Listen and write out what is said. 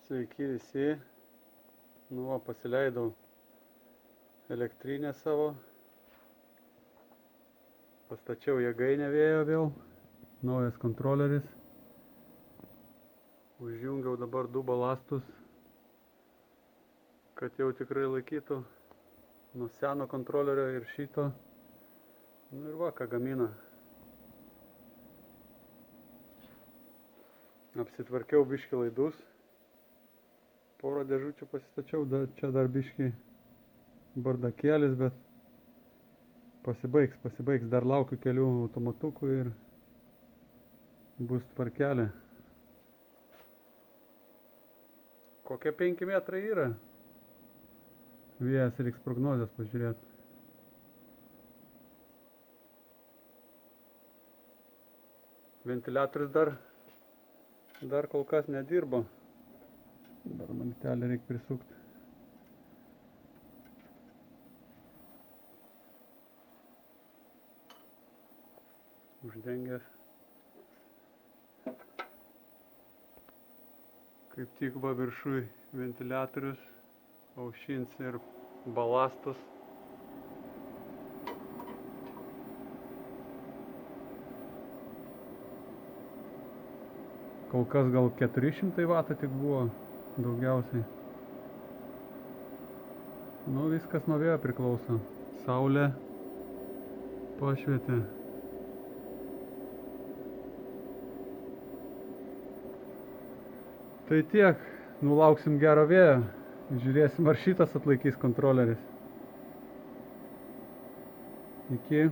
Sveiki visi. Pasileidau elektrinę savo. Pastačiau jėgainę vėjo vėl. Naujas kontroleris. Užjungiau dabar 2 balastus, kad jau tikrai laikytų nuo seno kontrolerio ir šito. Ir va, ką gamina. Apsitvarkiau biškį laidus. Porą dėžučių pasistačiau, čia dar biškį bardakėlis, bet pasibaigs. Dar laukiu kelių automatukų ir bus tvarkelė. Kokie 5 metrai yra? Vėjas reiks prognozės pažiūrėti. Ventiliatorius dar kol kas nedirbo. Dar mantelį reikia prisukti. Uždengęs. Kaip tik va viršui ventiliatorius aušins ir balastus. Kol kas gal 400 vatų tik buvo. Daugiausiai. Viskas nuo vėjo priklauso. Saulė pašvietė. Tai tiek. Lauksim gero vėjo. Žiūrėsim, ar šitas atlaikys kontroleris. Iki.